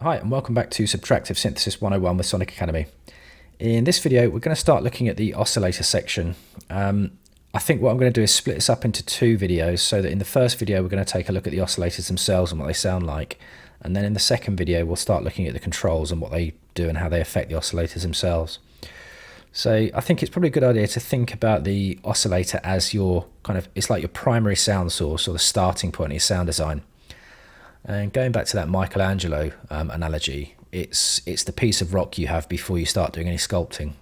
Hi and welcome back to Subtractive Synthesis 101 with Sonic Academy. In this video we're going to start looking at the oscillator section. I think what I'm going to do is split this up into two videos, so that in the first video we're going to take a look at the oscillators themselves and what they sound like, and then in the second video we'll start looking at the controls and what they do and how they affect the oscillators themselves. So I think it's probably a good idea to think about the oscillator as your it's like your primary sound source, or the starting point in your sound design. And going back to that Michelangelo analogy, it's the piece of rock you have before you start doing any sculpting.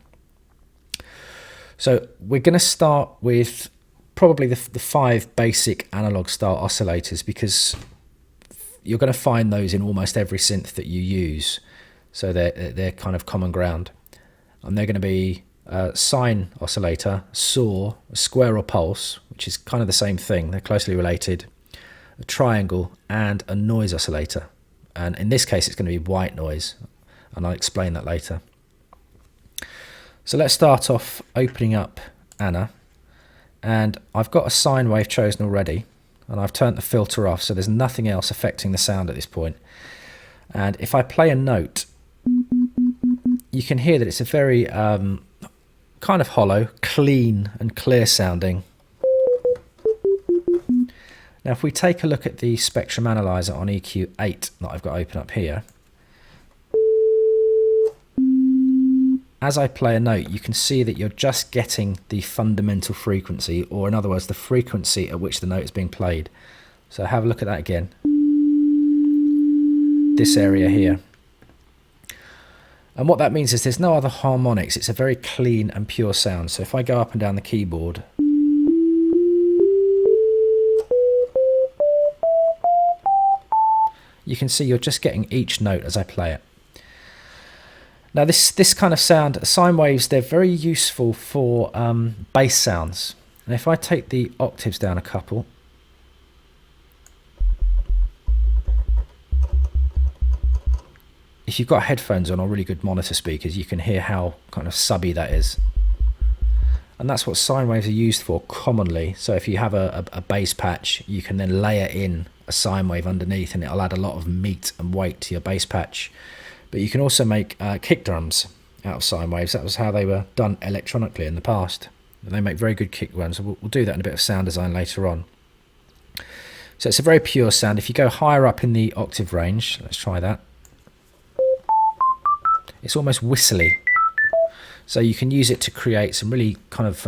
So we're going to start with probably the five basic analog style oscillators, because you're going to find those in almost every synth that you use. So they're kind of common ground. And they're going to be a sine oscillator, saw, a square or pulse, which is kind of the same thing. They're closely related. A triangle, and a noise oscillator, and in this case it's going to be white noise, and I'll explain that later. So let's start off opening up Anna, and I've got a sine wave chosen already, and I've turned the filter off, so there's nothing else affecting the sound at this point. And if I play a note, you can hear that it's a very kind of hollow, clean and clear sounding. Now if we take a look at the spectrum analyzer on EQ8 that I've got open up here, as I play a note you can see that you're just getting the fundamental frequency, or in other words the frequency at which the note is being played. So have a look at that again, this area here. And what that means is there's no other harmonics, it's a very clean and pure sound. So if I go up and down the keyboard, you can see you're just getting each note as I play it. Now this kind of sound, sine waves, they're very useful for bass sounds. And if I take the octaves down a couple, if you've got headphones on or really good monitor speakers, you can hear how kind of subby that is. And that's what sine waves are used for commonly. So if you have a bass patch, you can then layer in a sine wave underneath, and it'll add a lot of meat and weight to your bass patch. But you can also make kick drums out of sine waves. That was how they were done electronically in the past. And they make very good kick drums. We'll do that in a bit of sound design later on. So it's a very pure sound. If you go higher up in the octave range, let's try that. It's almost whistly. So you can use it to create some really kind of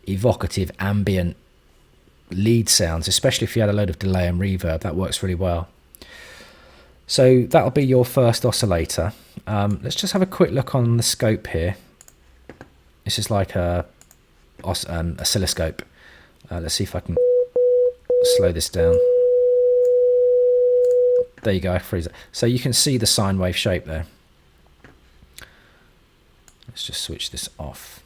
evocative ambient lead sounds, especially if you had a load of delay and reverb. That works really well. So that'll be your first oscillator. Let's just have a quick look on the scope here. This is like a oscilloscope. Let's see if I can slow this down. There you go, I freeze it. So you can see the sine wave shape there. Let's just switch this off.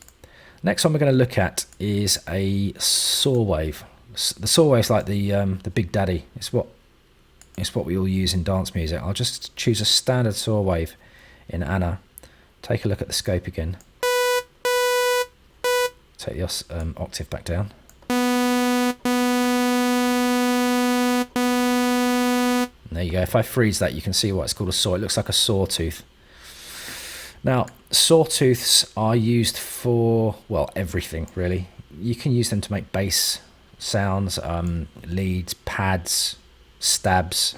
Next one we're going to look at is a saw wave. The saw wave is like the Big Daddy. It's what we all use in dance music. I'll just choose a standard saw wave in Anna. Take a look at the scope again. Take the octave back down. And there you go. If I freeze that, you can see what it's called a saw. It looks like a sawtooth. Now, sawtooths are used for, well, everything really. You can use them to make bass sounds, leads, pads, stabs.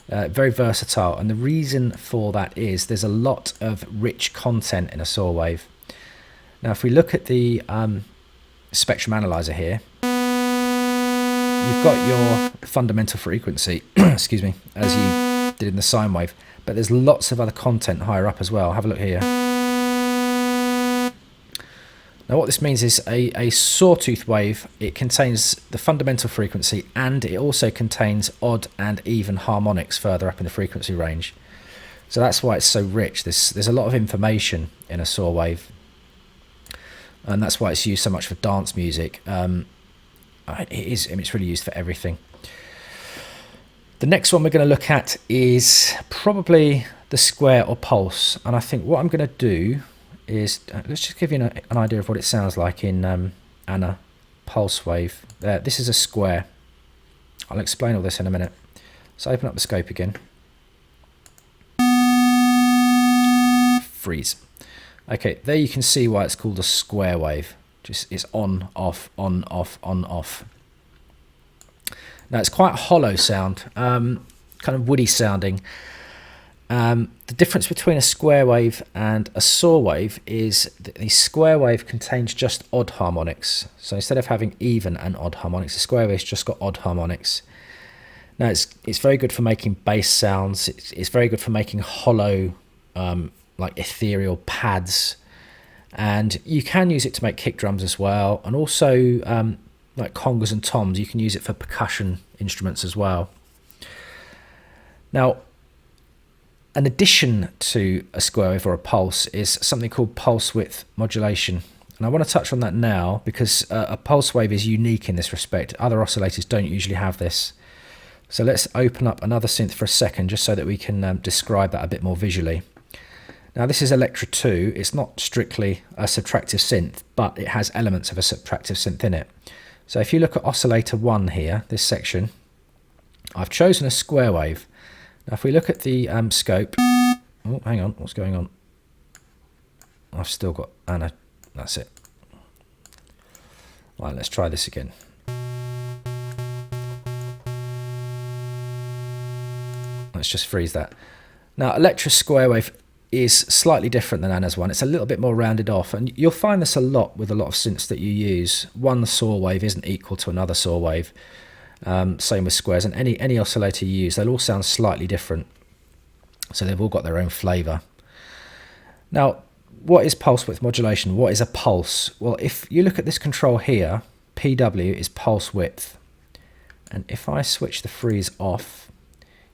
Very versatile, and the reason for that is there's a lot of rich content in a saw wave. Now, if we look at the spectrum analyzer here, you've got your fundamental frequency, excuse me, as you did in the sine wave. But there's lots of other content higher up as well. Have a look here. Now what this means is a sawtooth wave, it contains the fundamental frequency, and it also contains odd and even harmonics further up in the frequency range. So that's why it's so rich. There's a lot of information in a saw wave, and that's why it's used so much for dance music. It's really used for everything. The next one we're going to look at is probably the square or pulse, and I think what I'm going to do is let's just give you an idea of what it sounds like in Anna pulse wave. This is a square. I'll explain all this in a minute. So open up the scope again. freeze. Okay, there you can see why it's called a square wave. Just it's on, off, on, off, on, off. Now it's quite a hollow sound, kind of woody sounding. The difference between a square wave and a saw wave is that the square wave contains just odd harmonics. So instead of having even and odd harmonics, the square wave's just got odd harmonics. Now it's very good for making bass sounds. It's very good for making hollow, like ethereal pads, and you can use it to make kick drums as well, and also like congas and toms. You can use it for percussion instruments as well. Now, an addition to a square wave or a pulse is something called pulse width modulation. And I want to touch on that now because a pulse wave is unique in this respect. Other oscillators don't usually have this. So let's open up another synth for a second just so that we can describe that a bit more visually. Now this is Electra 2. It's not strictly a subtractive synth, but it has elements of a subtractive synth in it. So if you look at oscillator 1 here, this section, I've chosen a square wave. Now if we look at the scope, oh hang on, what's going on? I've still got Anna, that's it. Right, let's try this again. Let's just freeze that. Now Electra's square wave is slightly different than Anna's one. It's a little bit more rounded off, and you'll find this a lot with a lot of synths that you use. One saw wave isn't equal to another saw wave. Same with squares, and any oscillator you use, they'll all sound slightly different. So they've all got their own flavour. Now, what is pulse width modulation? What is a pulse? Well, if you look at this control here, PW is pulse width. And if I switch the freeze off,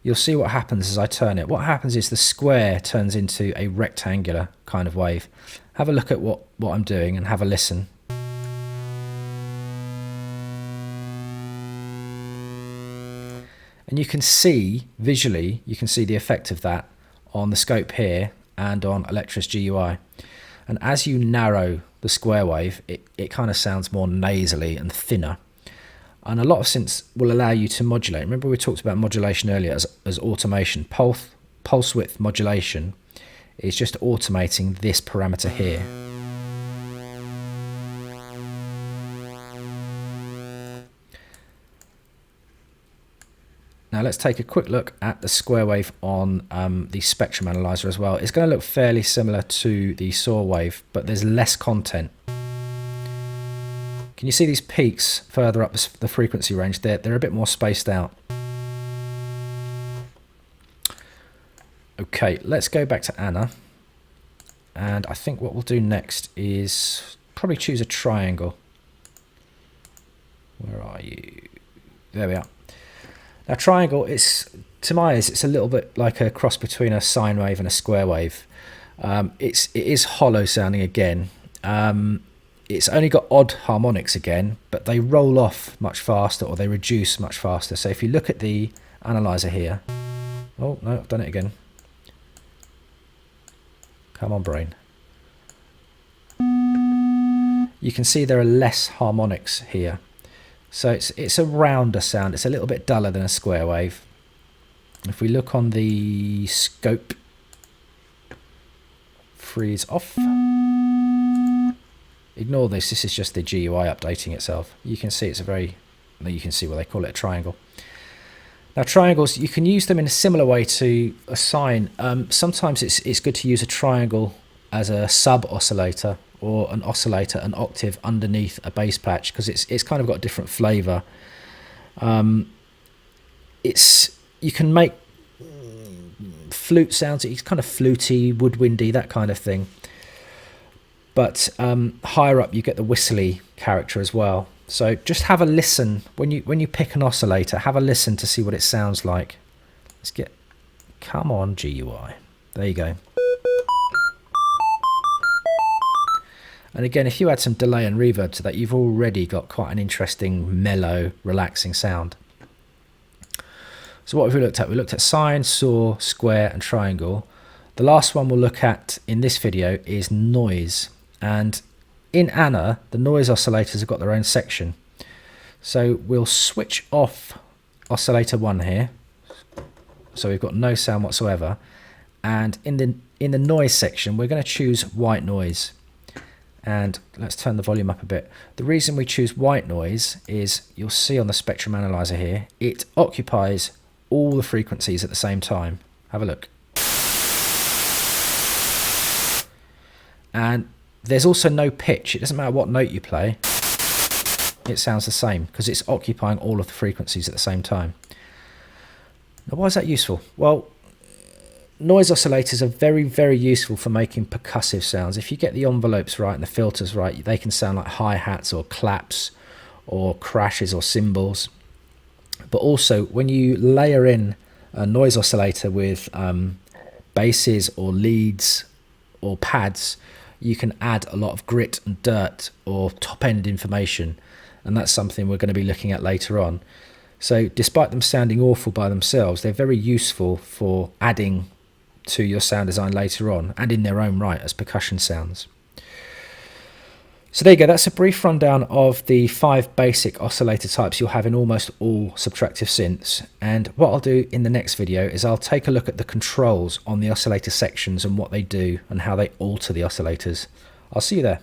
you'll see what happens as I turn it. What happens is the square turns into a rectangular kind of wave. Have a look at what I'm doing and have a listen. And you can see, visually, you can see the effect of that on the scope here and on Electra's GUI. And as you narrow the square wave, it kind of sounds more nasally and thinner. And a lot of synths will allow you to modulate. Remember we talked about modulation earlier as automation. Pulse width modulation is just automating this parameter here. Now let's take a quick look at the square wave on the spectrum analyzer as well. It's going to look fairly similar to the saw wave, but there's less content. Can you see these peaks further up the frequency range? They're a bit more spaced out. Okay, let's go back to Anna. And I think what we'll do next is probably choose a triangle. Where are you? There we are. Now triangle, to my eyes, it's a little bit like a cross between a sine wave and a square wave. It is hollow sounding again. It's only got odd harmonics again, but they roll off much faster, or they reduce much faster. So if you look at the analyzer here, oh no, I've done it again. Come on, brain. You can see there are less harmonics here. So it's a rounder sound. It's a little bit duller than a square wave. If we look on the scope, freeze off. Ignore this. This is just the GUI updating itself. You can see you can see what they call it, a triangle. Now triangles, you can use them in a similar way to a sine. Sometimes it's good to use a triangle as a sub oscillator, or an oscillator an octave underneath a bass patch, because it's kind of got a different flavour. You can make flute sounds. It's kind of fluty, woodwindy, that kind of thing. But higher up you get the whistly character as well. So just have a listen when you pick an oscillator. Have a listen to see what it sounds like. Come on, GUI. There you go. And again, if you add some delay and reverb to that, you've already got quite an interesting, mellow, relaxing sound. So what have we looked at? We looked at sine, saw, square, and triangle. The last one we'll look at in this video is noise. And in Anna, the noise oscillators have got their own section. So we'll switch off oscillator 1 here. So we've got no sound whatsoever. And in in the noise section, we're going to choose white noise. And let's turn the volume up a bit. The reason we choose white noise is, you'll see on the spectrum analyzer here, it occupies all the frequencies at the same time. Have a look. And there's also no pitch. It doesn't matter what note you play, it sounds the same because it's occupying all of the frequencies at the same time. Now, why is that useful? Well, noise oscillators are very, very useful for making percussive sounds. If you get the envelopes right and the filters right, they can sound like hi-hats or claps or crashes or cymbals. But also, when you layer in a noise oscillator with basses or leads or pads, you can add a lot of grit and dirt or top-end information, and that's something we're going to be looking at later on. So despite them sounding awful by themselves, they're very useful for adding to your sound design later on, and in their own right as percussion sounds. So there you go, that's a brief rundown of the 5 basic oscillator types you'll have in almost all subtractive synths. And what I'll do in the next video is I'll take a look at the controls on the oscillator sections and what they do and how they alter the oscillators. I'll see you there.